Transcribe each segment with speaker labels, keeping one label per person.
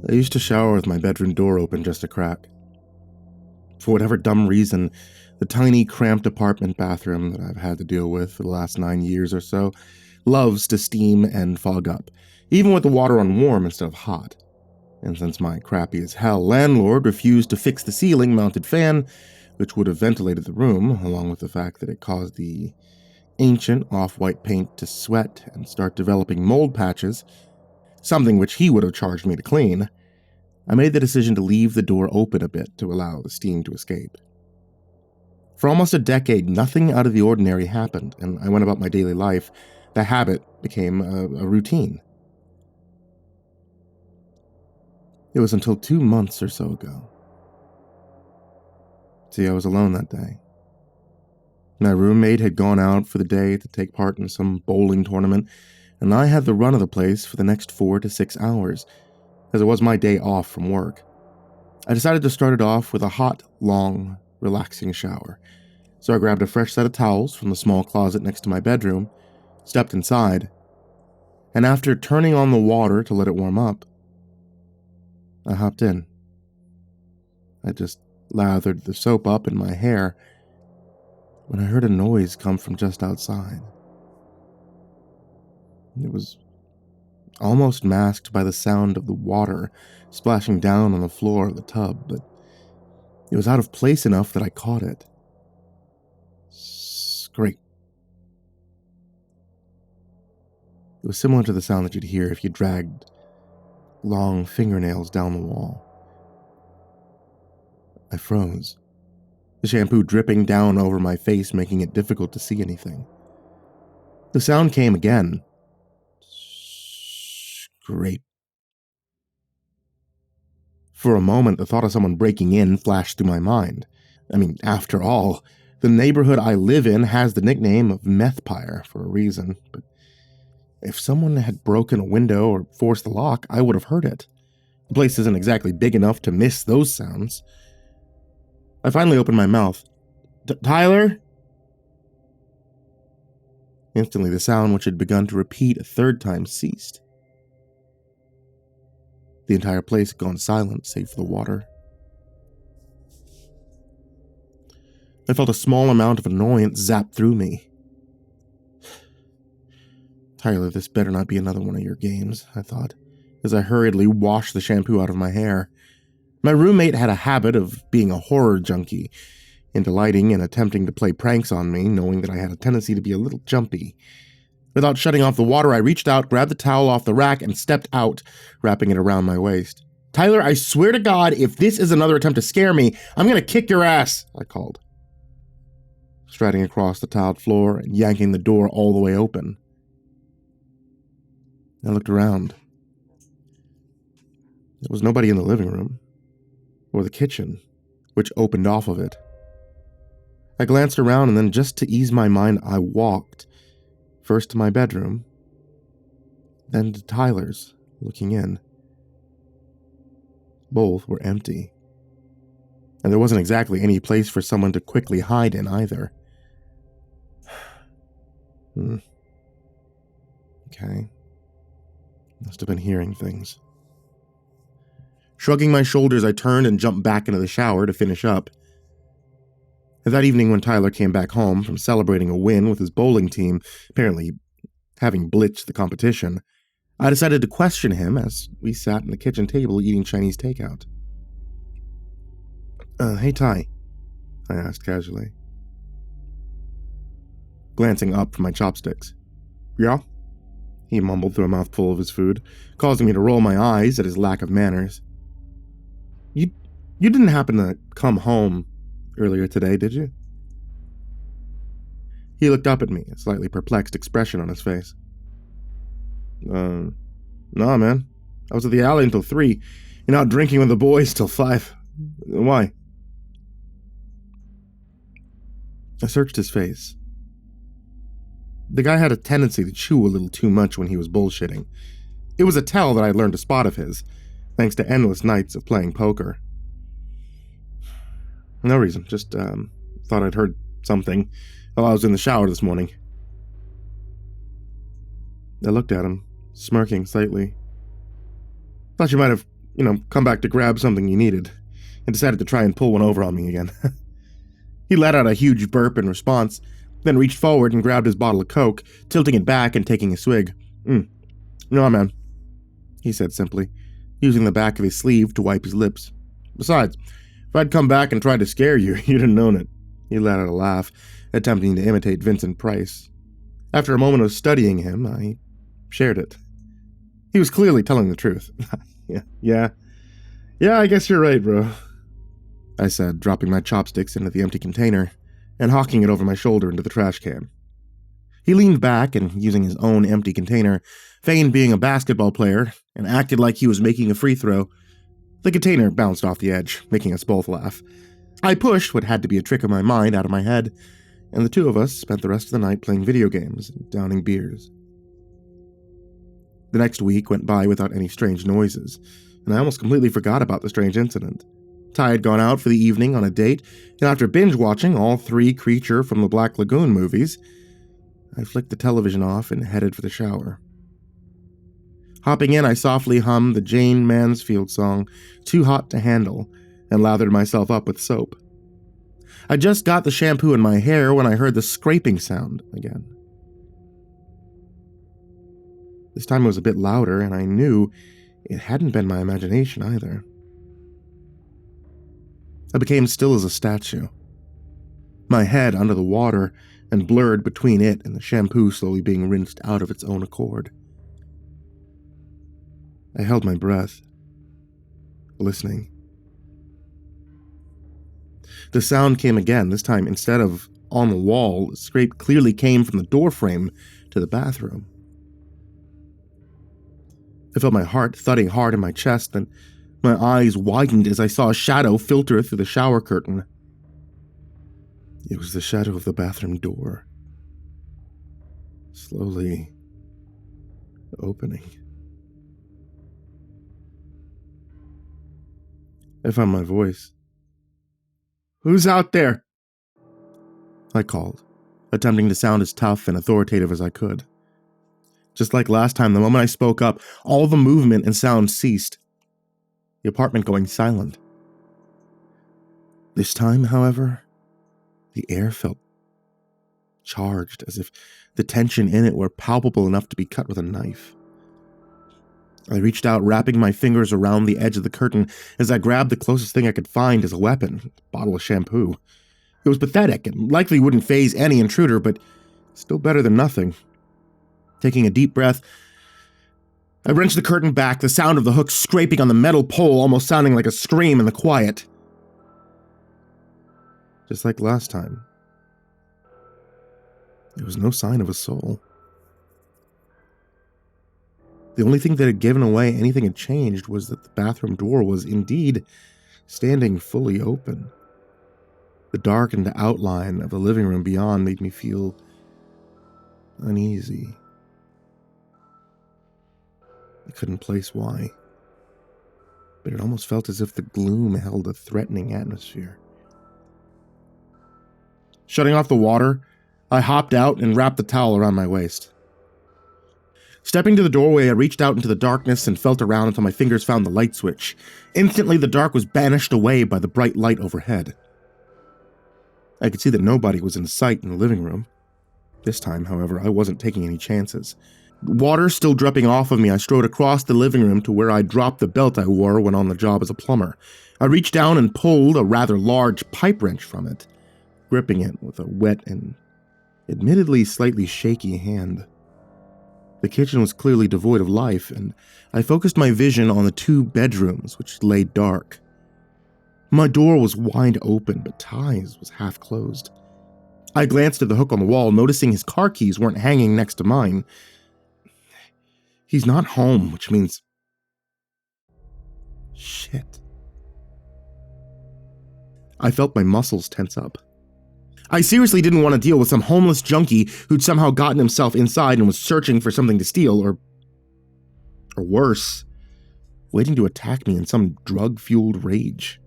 Speaker 1: I used to shower with my bedroom door open just a crack. For whatever dumb reason, the tiny, cramped apartment bathroom that I've had to deal with for the last 9 years or so loves to steam and fog up, even with the water on warm instead of hot. And since my crappy-as-hell landlord refused to fix the ceiling-mounted fan, which would have ventilated the room, along with the fact that it caused the ancient off-white paint to sweat and start developing mold patches, something which he would have charged me to clean, I made the decision to leave the door open a bit to allow the steam to escape. For almost a decade, nothing out of the ordinary happened, and I went about my daily life. The habit became a routine. It was until 2 months or so ago. See, I was alone that day. My roommate had gone out for the day to take part in some bowling tournament, and I had the run of the place for the next 4 to 6 hours, as it was my day off from work. I decided to start it off with a hot, long, relaxing shower. So I grabbed a fresh set of towels from the small closet next to my bedroom, stepped inside, and after turning on the water to let it warm up, I hopped in. I just lathered the soap up in my hair when I heard a noise come from just outside. It was almost masked by the sound of the water splashing down on the floor of the tub, but it was out of place enough that I caught it. Scrape. It was similar to the sound that you'd hear if you dragged long fingernails down the wall. I froze, the shampoo dripping down over my face, making it difficult to see anything. The sound came again. Scrape. For a moment, the thought of someone breaking in flashed through my mind. I mean, after all, the neighborhood I live in has the nickname of Methpire for a reason, but if someone had broken a window or forced the lock, I would have heard it. The place isn't exactly big enough to miss those sounds. I finally opened my mouth. Tyler? Instantly, the sound, which had begun to repeat a third time, ceased. The entire place had gone silent, save for the water. I felt a small amount of annoyance zap through me. Tyler, this better not be another one of your games, I thought, as I hurriedly washed the shampoo out of my hair. My roommate had a habit of being a horror junkie, into lighting and attempting to play pranks on me, knowing that I had a tendency to be a little jumpy. Without shutting off the water, I reached out, grabbed the towel off the rack, and stepped out, wrapping it around my waist. Tyler, I swear to God, if this is another attempt to scare me, I'm gonna kick your ass, I called, striding across the tiled floor and yanking the door all the way open. I looked around. There was nobody in the living room, or the kitchen, which opened off of it. I glanced around, and then just to ease my mind, I walked, first to my bedroom, then to Tyler's, looking in. Both were empty, and there wasn't exactly any place for someone to quickly hide in either. Okay. Must have been hearing things. Shrugging my shoulders, I turned and jumped back into the shower to finish up. That evening, when Tyler came back home from celebrating a win with his bowling team, apparently having blitzed the competition, I decided to question him as we sat at the kitchen table eating Chinese takeout. Hey Ty, I asked casually, glancing up from my chopsticks. Yeah? He mumbled through a mouthful of his food, causing me to roll my eyes at his lack of manners. You didn't happen to come home earlier today, did you? He looked up at me, a slightly perplexed expression on his face. Nah, man. I was at the alley until 3. You're out drinking with the boys till 5. Why? I searched his face. The guy had a tendency to chew a little too much when he was bullshitting. It was a tell that I learned a spot of his, thanks to endless nights of playing poker. No reason, just thought I'd heard something while I was in the shower this morning. I looked at him, smirking slightly. Thought you might have come back to grab something you needed, and decided to try and pull one over on me again. He let out a huge burp in response, then reached forward and grabbed his bottle of Coke, tilting it back and taking a swig. No, man, he said simply, using the back of his sleeve to wipe his lips. Besides, if I'd come back and tried to scare you, you'd have known it. He let out a laugh, attempting to imitate Vincent Price. After a moment of studying him, I shared it. He was clearly telling the truth. Yeah, I guess you're right, bro, I said, dropping my chopsticks into the empty container and hawking it over my shoulder into the trash can. He leaned back and, using his own empty container, feigned being a basketball player and acted like he was making a free throw. The container bounced off the edge, making us both laugh. I pushed what had to be a trick of my mind out of my head, and the two of us spent the rest of the night playing video games and downing beers. The next week went by without any strange noises, and I almost completely forgot about the strange incident. Ty had gone out for the evening on a date, and after binge-watching all 3 Creature from the Black Lagoon movies, I flicked the television off and headed for the shower. Hopping in, I softly hummed the Jane Mansfield song, Too Hot to Handle, and lathered myself up with soap. I just got the shampoo in my hair when I heard the scraping sound again. This time it was a bit louder, and I knew it hadn't been my imagination either. I became still as a statue, my head under the water and blurred between it and the shampoo slowly being rinsed out of its own accord. I held my breath, listening. The sound came again, this time instead of on the wall, the scrape clearly came from the doorframe to the bathroom. I felt my heart thudding hard in my chest, and my eyes widened as I saw a shadow filter through the shower curtain. It was the shadow of the bathroom door, slowly opening. I found my voice. "Who's out there?" I called, attempting to sound as tough and authoritative as I could. Just like last time, the moment I spoke up, all the movement and sound ceased, the apartment going silent. This time, however, the air felt charged, as if the tension in it were palpable enough to be cut with a knife. I reached out, wrapping my fingers around the edge of the curtain as I grabbed the closest thing I could find as a weapon, a bottle of shampoo. It was pathetic and likely wouldn't faze any intruder, but still better than nothing. Taking a deep breath, I wrenched the curtain back, the sound of the hook scraping on the metal pole almost sounding like a scream in the quiet. Just like last time, there was no sign of a soul. The only thing that had given away anything had changed was that the bathroom door was indeed standing fully open. The darkened outline of the living room beyond made me feel uneasy. I couldn't place why, but it almost felt as if the gloom held a threatening atmosphere. Shutting off the water, I hopped out and wrapped the towel around my waist. Stepping to the doorway, I reached out into the darkness and felt around until my fingers found the light switch. Instantly, the dark was banished away by the bright light overhead. I could see that nobody was in sight in the living room. This time, however, I wasn't taking any chances. Water still dripping off of me, I strode across the living room to where I dropped the belt I wore when on the job as a plumber. I reached down and pulled a rather large pipe wrench from it, gripping it with a wet and admittedly slightly shaky hand. The kitchen was clearly devoid of life, and I focused my vision on the 2 bedrooms, which lay dark. My door was wide open, but Ty's was half closed. I glanced at the hook on the wall, noticing his car keys weren't hanging next to mine. He's not home, which means... Shit. I felt my muscles tense up. I seriously didn't want to deal with some homeless junkie who'd somehow gotten himself inside and was searching for something to steal, or worse, waiting to attack me in some drug-fueled rage.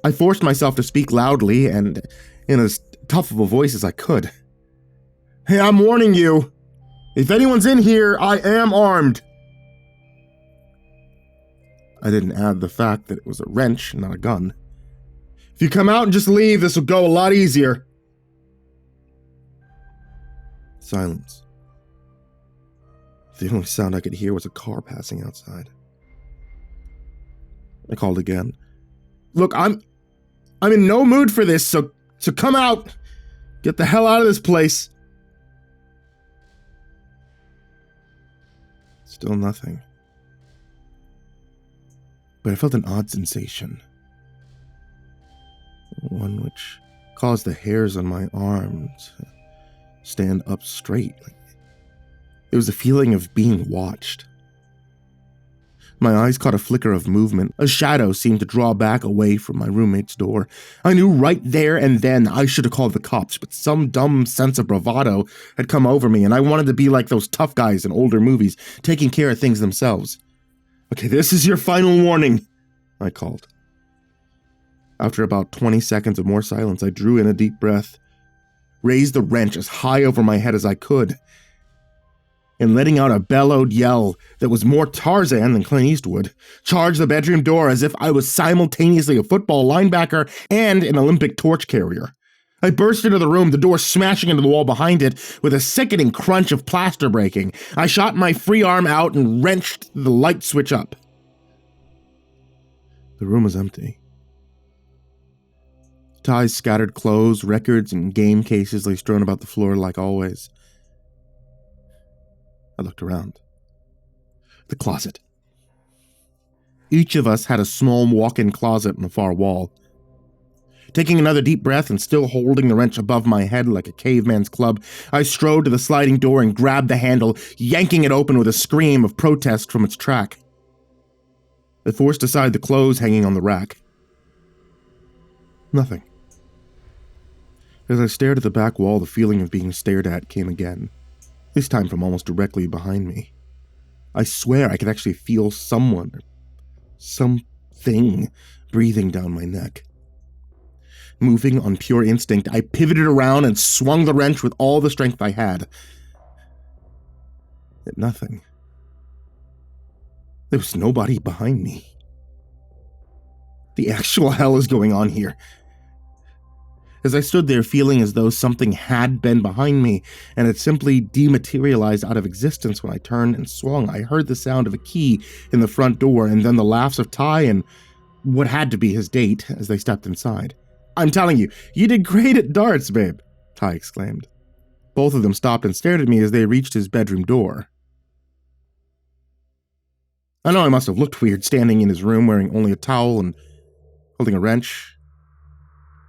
Speaker 1: I forced myself to speak loudly and in as tough of a voice as I could. "Hey, I'm warning you. If anyone's in here, I am armed." I didn't add the fact that it was a wrench, not a gun. If you come out and just leave, this will go a lot easier. Silence. The only sound I could hear was a car passing outside. I called again. Look, I'm in no mood for this, so come out. Get the hell out of this place. Still nothing. But I felt an odd sensation. One which caused the hairs on my arm to stand up straight. It was a feeling of being watched. My eyes caught a flicker of movement. A shadow seemed to draw back away from my roommate's door. I knew right there and then I should have called the cops, but some dumb sense of bravado had come over me, and I wanted to be like those tough guys in older movies, taking care of things themselves. Okay, this is your final warning, I called. After about 20 seconds of more silence, I drew in a deep breath, raised the wrench as high over my head as I could, and letting out a bellowed yell that was more Tarzan than Clint Eastwood, charged the bedroom door as if I was simultaneously a football linebacker and an Olympic torch carrier. I burst into the room, the door smashing into the wall behind it with a sickening crunch of plaster breaking. I shot my free arm out and wrenched the light switch up. The room was empty. Ty's scattered clothes, records, and game cases lay strewn about the floor like always. I looked around. The closet. Each of us had a small walk-in closet on the far wall. Taking another deep breath and still holding the wrench above my head like a caveman's club, I strode to the sliding door and grabbed the handle, yanking it open with a scream of protest from its track. I forced aside the clothes hanging on the rack. Nothing. As I stared at the back wall, the feeling of being stared at came again. This time from almost directly behind me. I swear I could actually feel someone, or something, breathing down my neck. Moving on pure instinct, I pivoted around and swung the wrench with all the strength I had. Yet nothing. There was nobody behind me. The actual hell is going on here? As I stood there feeling as though something had been behind me and had simply dematerialized out of existence when I turned and swung, I heard the sound of a key in the front door and then the laughs of Ty and what had to be his date as they stepped inside. I'm telling you, you did great at darts, babe, Ty exclaimed. Both of them stopped and stared at me as they reached his bedroom door. I know I must have looked weird standing in his room wearing only a towel and holding a wrench.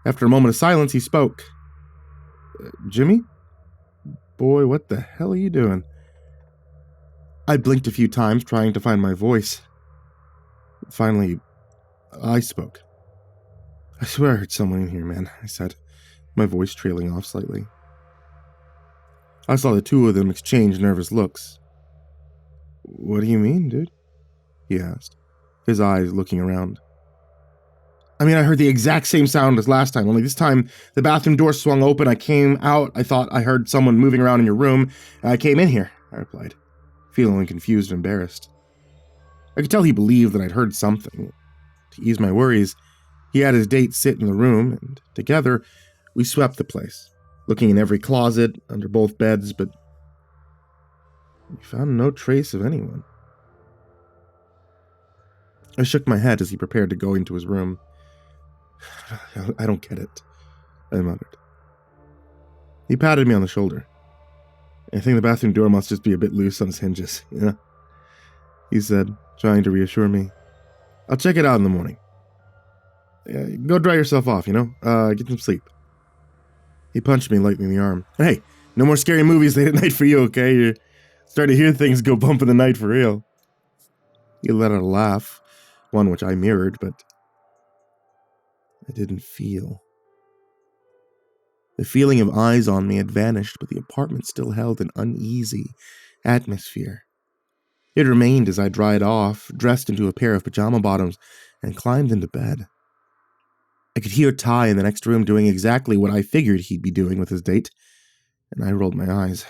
Speaker 1: After a moment of silence, he spoke. Jimmy? Boy, what the hell are you doing? I blinked a few times, trying to find my voice. Finally, I spoke. I swear I heard someone in here, man, I said, my voice trailing off slightly. I saw the two of them exchange nervous looks. What do you mean, dude? He asked, his eyes looking around. I mean, I heard the exact same sound as last time, only this time the bathroom door swung open, I came out, I thought I heard someone moving around in your room, and I came in here, I replied, feeling confused and embarrassed. I could tell he believed that I'd heard something. To ease my worries, he had his date sit in the room, and together we swept the place, looking in every closet, under both beds, but we found no trace of anyone. I shook my head as he prepared to go into his room. I don't get it, I muttered. He patted me on the shoulder. I think the bathroom door must just be a bit loose on its hinges, you know? He said, trying to reassure me. I'll check it out in the morning. Go dry yourself off, you know? Get some sleep. He punched me lightly in the arm. Hey, no more scary movies late at night for you, okay? You're starting to hear things go bump in the night for real. He let out a laugh, one which I mirrored, but I didn't feel. The feeling of eyes on me had vanished, but the apartment still held an uneasy atmosphere. It remained as I dried off, dressed into a pair of pajama bottoms, and climbed into bed. I could hear Ty in the next room doing exactly what I figured he'd be doing with his date, and I rolled my eyes.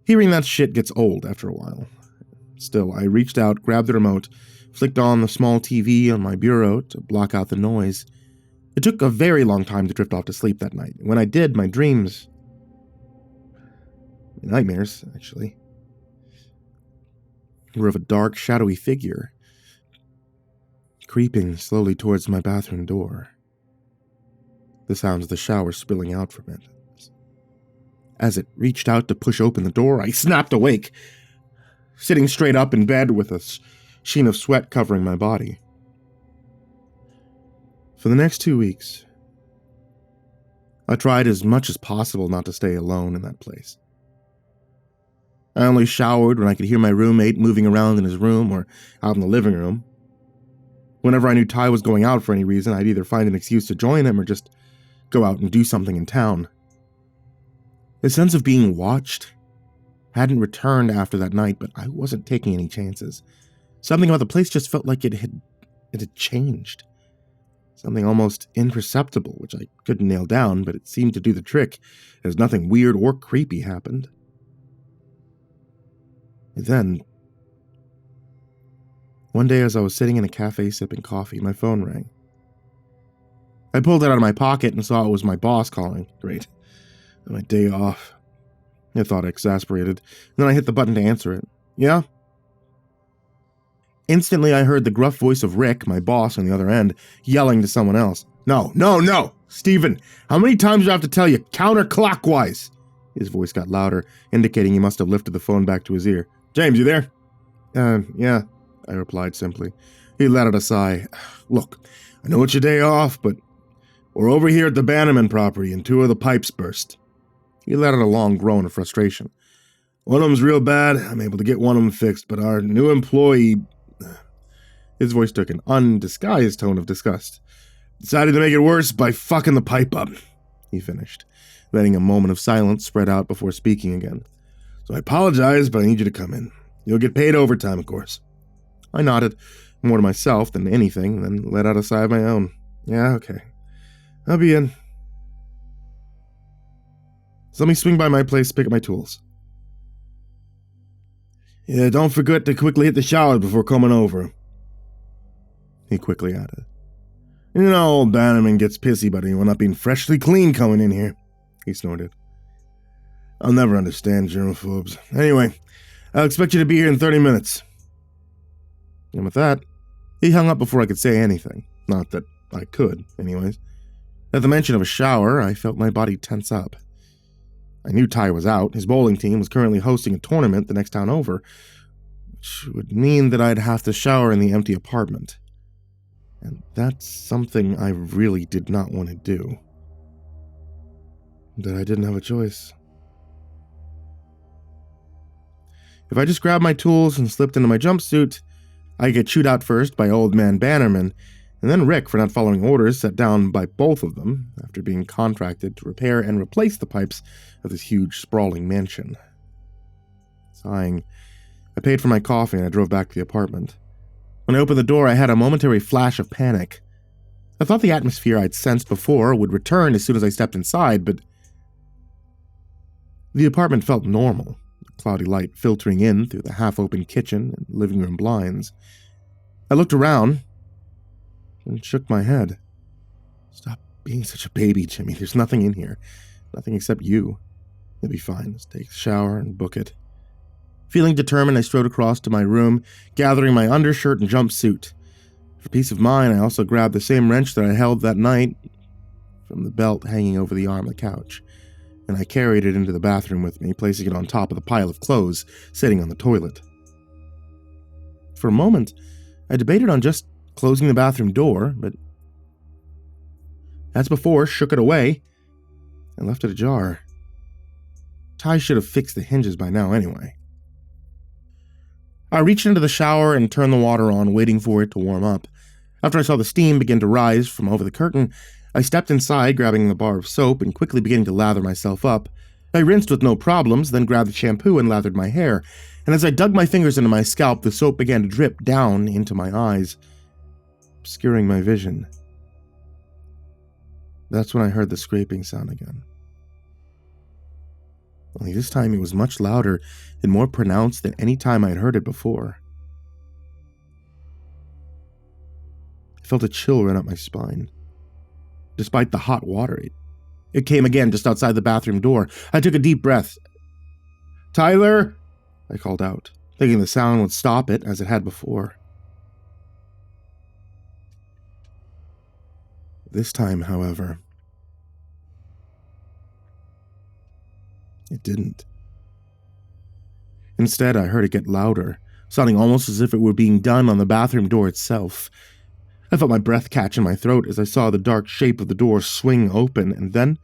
Speaker 1: Hearing that shit gets old after a while. Still, I reached out, grabbed the remote, flicked on the small TV on my bureau to block out the noise. It took a very long time to drift off to sleep that night. When I did, my dreams... nightmares, actually, were of a dark, shadowy figure creeping slowly towards my bathroom door. The sounds of the shower spilling out from it. As it reached out to push open the door, I snapped awake, sitting straight up in bed with a sheen of sweat covering my body. For the next 2 weeks, I tried as much as possible not to stay alone in that place. I only showered when I could hear my roommate moving around in his room or out in the living room. Whenever I knew Ty was going out for any reason, I'd either find an excuse to join him or just go out and do something in town. The sense of being watched hadn't returned after that night, but I wasn't taking any chances. Something about the place just felt like it had changed. Something almost imperceptible, which I couldn't nail down, but it seemed to do the trick, as nothing weird or creepy happened. And then, one day as I was sitting in a cafe sipping coffee, my phone rang. I pulled it out of my pocket and saw it was my boss calling. Great. My day off. I thought, exasperated. Then I hit the button to answer it. Yeah? Instantly, I heard the gruff voice of Rick, my boss on the other end, yelling to someone else. No! Steven, how many times do I have to tell you? Counterclockwise! His voice got louder, indicating he must have lifted the phone back to his ear. James, you there? Yeah, I replied simply. He let out a sigh. Look, I know it's your day off, but we're over here at the Bannerman property and 2 of the pipes burst. He let out a long groan of frustration. One of them's real bad. I'm able to get one of them fixed, but our new employee... His voice took an undisguised tone of disgust. Decided to make it worse by fucking the pipe up, he finished, letting a moment of silence spread out before speaking again. So I apologize, but I need you to come in. You'll get paid overtime, of course. I nodded, more to myself than anything, then let out a sigh of my own. Yeah, okay. I'll be in. So let me swing by my place to pick up my tools. Yeah, don't forget to quickly hit the shower before coming over, he quickly added. You know, old Bannerman gets pissy about anyone not being freshly clean coming in here, he snorted. I'll never understand germaphobes. Anyway, I'll expect you to be here in 30 minutes. And with that, he hung up before I could say anything. Not that I could, anyways. At the mention of a shower, I felt my body tense up. I knew Ty was out. His bowling team was currently hosting a tournament the next town over, which would mean that I'd have to shower in the empty apartment. And that's something I really did not want to do. But I didn't have a choice. If I just grabbed my tools and slipped into my jumpsuit, I'd get chewed out first by old man Bannerman, and then Rick for not following orders set down by both of them after being contracted to repair and replace the pipes of this huge, sprawling mansion. Sighing, I paid for my coffee and I drove back to the apartment. When I opened the door, I had a momentary flash of panic. I thought the atmosphere I'd sensed before would return as soon as I stepped inside, but the apartment felt normal, the cloudy light filtering in through the half-open kitchen and living room blinds. I looked around and shook my head. Stop being such a baby, Jimmy. There's nothing in here. Nothing except you. It'll be fine. Let's take a shower and book it. Feeling determined, I strode across to my room, gathering my undershirt and jumpsuit. For peace of mind, I also grabbed the same wrench that I held that night from the belt hanging over the arm of the couch, and I carried it into the bathroom with me, placing it on top of the pile of clothes sitting on the toilet. For a moment, I debated on just closing the bathroom door, but as before, shook it away and left it ajar. Ty should have fixed the hinges by now anyway. I reached into the shower and turned the water on, waiting for it to warm up. After I saw the steam begin to rise from over the curtain, I stepped inside, grabbing the bar of soap and quickly beginning to lather myself up. I rinsed with no problems, then grabbed the shampoo and lathered my hair, and as I dug my fingers into my scalp, the soap began to drip down into my eyes, obscuring my vision. That's when I heard the scraping sound again. only this time it was much louder and more pronounced than any time I had heard it before. I felt a chill run up my spine. Despite the hot water, it came again just outside the bathroom door. I took a deep breath. "Tyler!" I called out, thinking the sound would stop it as it had before. This time, however, it didn't. Instead, I heard it get louder, sounding almost as if it were being done on the bathroom door itself. I felt my breath catch in my throat as I saw the dark shape of the door swing open, and then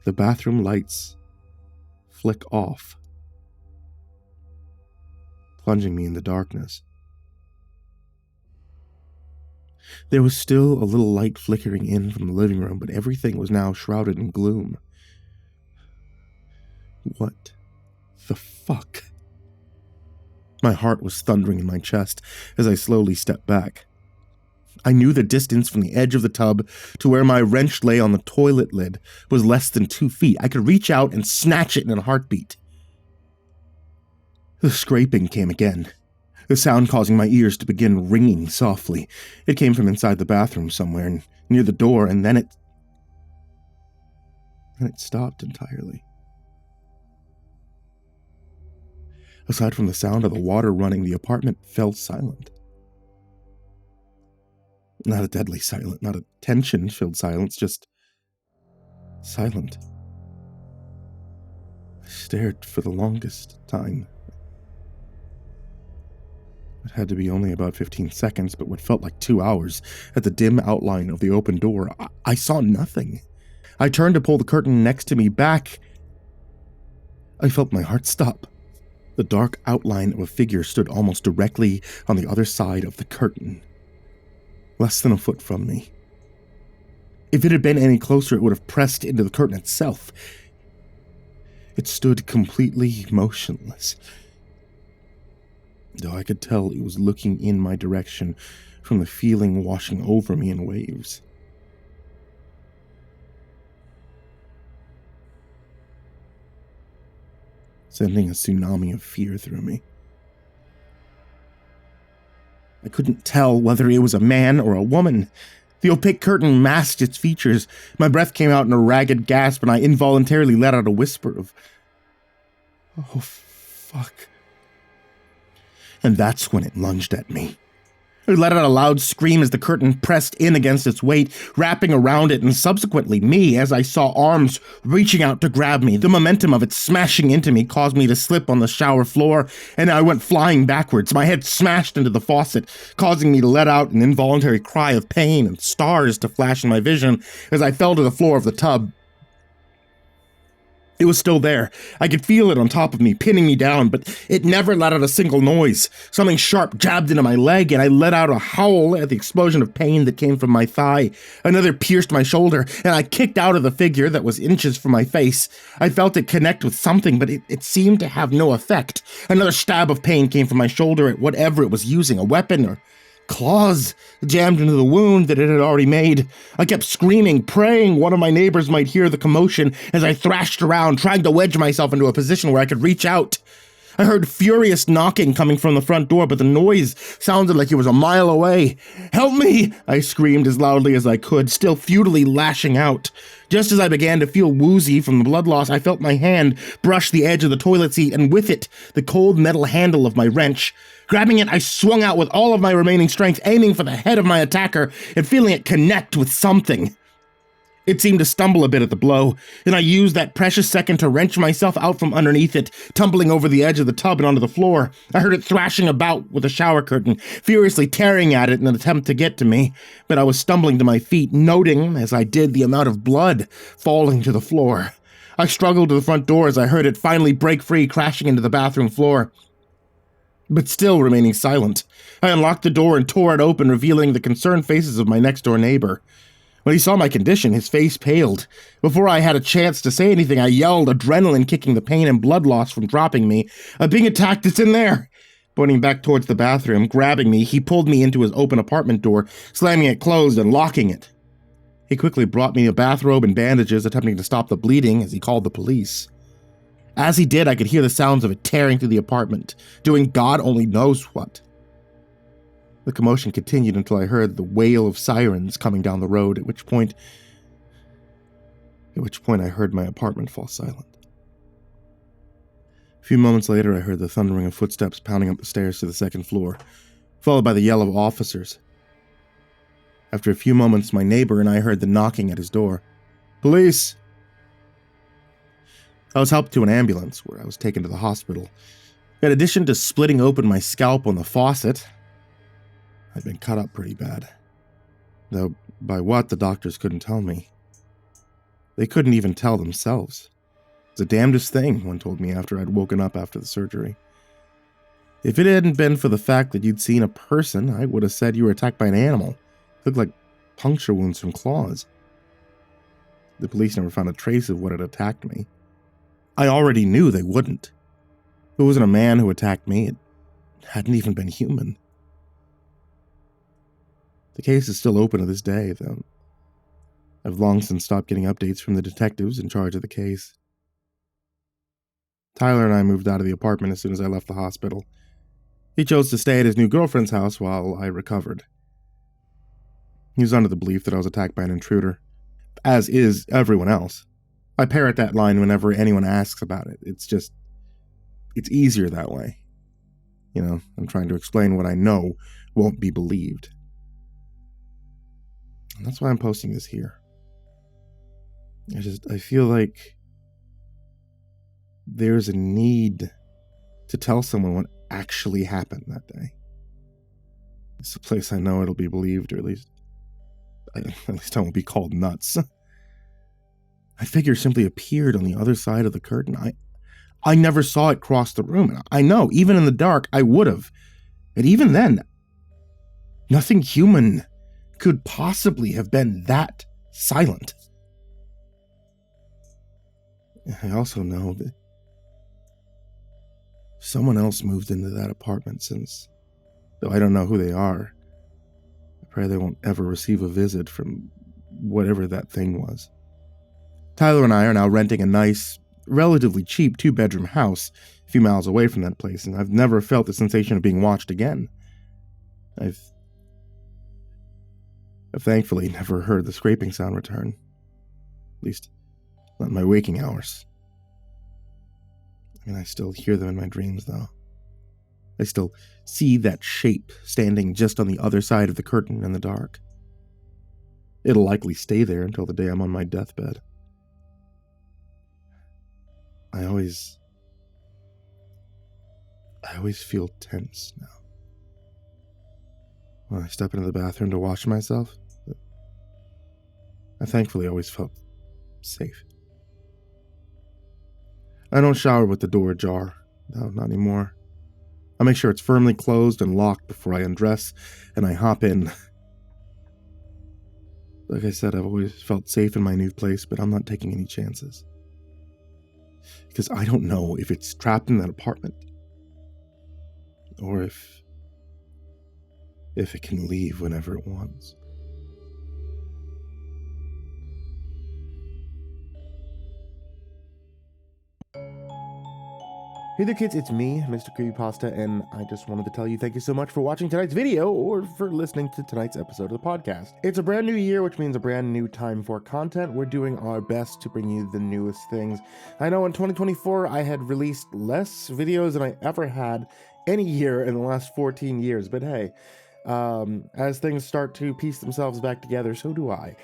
Speaker 1: the bathroom lights flick off, plunging me in the darkness. There was still a little light flickering in from the living room, but everything was now shrouded in gloom. What the fuck? My heart was thundering in my chest as I slowly stepped back. I knew the distance from the edge of the tub to where my wrench lay on the toilet lid was less than 2 feet. I could reach out and snatch it in a heartbeat. The scraping came again, the sound causing my ears to begin ringing softly. It came from inside the bathroom somewhere near the door, and then it stopped entirely. Aside from the sound of the water running, the apartment fell silent. Not a deadly silence, not a tension-filled silence, just silent. I stared for the longest time. It had to be only about 15 seconds, but what felt like 2 hours at the dim outline of the open door. I saw nothing. I turned to pull the curtain next to me back. I felt my heart stop. The dark outline of a figure stood almost directly on the other side of the curtain, less than a foot from me. If it had been any closer, it would have pressed into the curtain itself. It stood completely motionless, though I could tell it was looking in my direction from the feeling washing over me in waves. Sending a tsunami of fear through me. I couldn't tell whether it was a man or a woman. The opaque curtain masked its features. My breath came out in a ragged gasp, and I involuntarily let out a whisper of, "Oh, fuck." And that's when it lunged at me. I let out a loud scream as the curtain pressed in against its weight, wrapping around it and subsequently me as I saw arms reaching out to grab me. The momentum of it smashing into me caused me to slip on the shower floor, and I went flying backwards. My head smashed into the faucet, causing me to let out an involuntary cry of pain and stars to flash in my vision as I fell to the floor of the tub. It was still there. I could feel it on top of me, pinning me down, but it never let out a single noise. Something sharp jabbed into my leg, and I let out a howl at the explosion of pain that came from my thigh. Another pierced my shoulder, and I kicked out of the figure that was inches from my face. I felt it connect with something, but it seemed to have no effect. Another stab of pain came from my shoulder at whatever it was using, a weapon or claws jammed into the wound that it had already made. I kept screaming, praying one of my neighbors might hear the commotion as I thrashed around, trying to wedge myself into a position where I could reach out. I heard furious knocking coming from the front door, but the noise sounded like it was a mile away. "Help me!" I screamed as loudly as I could, still futilely lashing out. Just as I began to feel woozy from the blood loss, I felt my hand brush the edge of the toilet seat, and with it, the cold metal handle of my wrench. Grabbing it, I swung out with all of my remaining strength, aiming for the head of my attacker and feeling it connect with something. It seemed to stumble a bit at the blow, and I used that precious second to wrench myself out from underneath it, tumbling over the edge of the tub and onto the floor. I heard it thrashing about with the shower curtain, furiously tearing at it in an attempt to get to me, but I was stumbling to my feet, noting, as I did, the amount of blood falling to the floor. I struggled to the front door as I heard it finally break free, crashing into the bathroom floor, but still remaining silent. I unlocked the door and tore it open, revealing the concerned faces of my next-door neighbor. When he saw my condition, his face paled. Before I had a chance to say anything, I yelled, adrenaline kicking the pain and blood loss from dropping me. "I'm being attacked, it's in there!" Pointing back towards the bathroom, grabbing me, he pulled me into his open apartment door, slamming it closed and locking it. He quickly brought me a bathrobe and bandages, attempting to stop the bleeding as he called the police. As he did, I could hear the sounds of it tearing through the apartment, doing God only knows what. The commotion continued until I heard the wail of sirens coming down the road, at which point I heard my apartment fall silent. A few moments later, I heard the thundering of footsteps pounding up the stairs to the second floor, followed by the yell of officers. After a few moments, my neighbor and I heard the knocking at his door. "Police!" I was helped to an ambulance, where I was taken to the hospital. In addition to splitting open my scalp on the faucet, I'd been cut up pretty bad. Though by what, the doctors couldn't tell me. They couldn't even tell themselves. It's the damnedest thing, one told me after I'd woken up after the surgery. If it hadn't been for the fact that you'd seen a person, I would have said you were attacked by an animal. It looked like puncture wounds from claws. The police never found a trace of what had attacked me. I already knew they wouldn't. If it wasn't a man who attacked me, it hadn't even been human. The case is still open to this day, though I've long since stopped getting updates from the detectives in charge of the case. Tyler and I moved out of the apartment as soon as I left the hospital. He chose to stay at his new girlfriend's house while I recovered. He was under the belief that I was attacked by an intruder, as is everyone else. I parrot that line whenever anyone asks about it. It's easier that way. You know, I'm trying to explain what I know won't be believed. And that's why I'm posting this here. I feel like there's a need to tell someone what actually happened that day. It's a place I know it'll be believed, or at least I won't be called nuts. I figure simply appeared on the other side of the curtain. I never saw it cross the room. And I know, even in the dark, I would have. But even then, nothing human could possibly have been that silent. I also know that someone else moved into that apartment since, though I don't know who they are. I pray they won't ever receive a visit from whatever that thing was. Tyler and I are now renting a nice, relatively cheap 2-bedroom house a few miles away from that place, and I've never felt the sensation of being watched again. I've thankfully never heard the scraping sound return. At least, not in my waking hours. I mean, I still hear them in my dreams, though. I still see that shape standing just on the other side of the curtain in the dark. It'll likely stay there until the day I'm on my deathbed. I always feel tense now. When I step into the bathroom to wash myself, I thankfully always felt safe. I don't shower with the door ajar. No, not anymore. I make sure it's firmly closed and locked before I undress, and I hop in. Like I said, I've always felt safe in my new place, but I'm not taking any chances. Because I don't know if it's trapped in that apartment, or if it can leave whenever it wants. Hey there kids, it's me, MrCreepyPasta, and I just wanted to tell you thank you so much for watching tonight's video, or for listening to tonight's episode of the podcast. It's a brand new year, which means a brand new time for content. We're doing our best to bring you the newest things. I know in 2024, I had released less videos than I ever had any year in the last 14 years, but hey, as things start to piece themselves back together, so do I.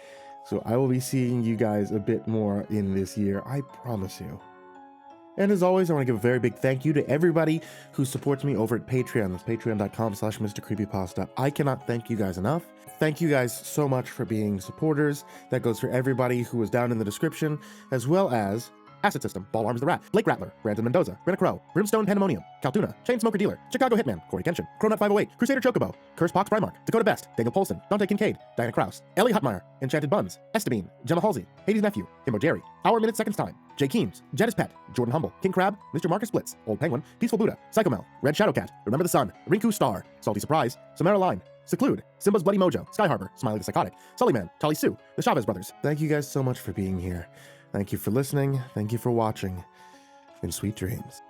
Speaker 1: So I will be seeing you guys a bit more in this year, I promise you. And as always, I want to give a very big thank you to everybody who supports me over at Patreon. That's patreon.com/MrCreepyPasta. I cannot thank you guys enough. Thank you guys so much for being supporters. That goes for everybody who was down in the description, as well as AcidSystem, BallarmsTheRat, Blake Rattler, Brandon Mendoza, Brenna, BrimstonePandemonium, Caltuna, Chainsmoker Dealer, ChicagoHitman, CoryxKenshin, Cronut508, CrusaderChocobo, CursepoxPrimarch, Dakota Best, Daniel Poulsen, Dante Kinkade, Diana Kraus, Ellie Hutmire, Enchanted Buns, Estebean, Gemma Hasley, HIDive's nephew, himbojerry, Hour Minute Seconds Time, Jay Keens, Jed's Pet, Jordan Humble, King Crab, Mr. Marcus Blitz, Old Penguin, Peaceful Buddha, Psychomel, Red Shadowcat, Remember the Sun, Rinku Star, Salty Surprise, Samara Line, Seclude, Simba's Bloody Mojo, Sky Harbor, Smiley the Psychotic, Sullyman, Tali Sue, the Chavez Brothers. Thank you guys so much for being here. Thank you for listening. Thank you for watching. and sweet dreams.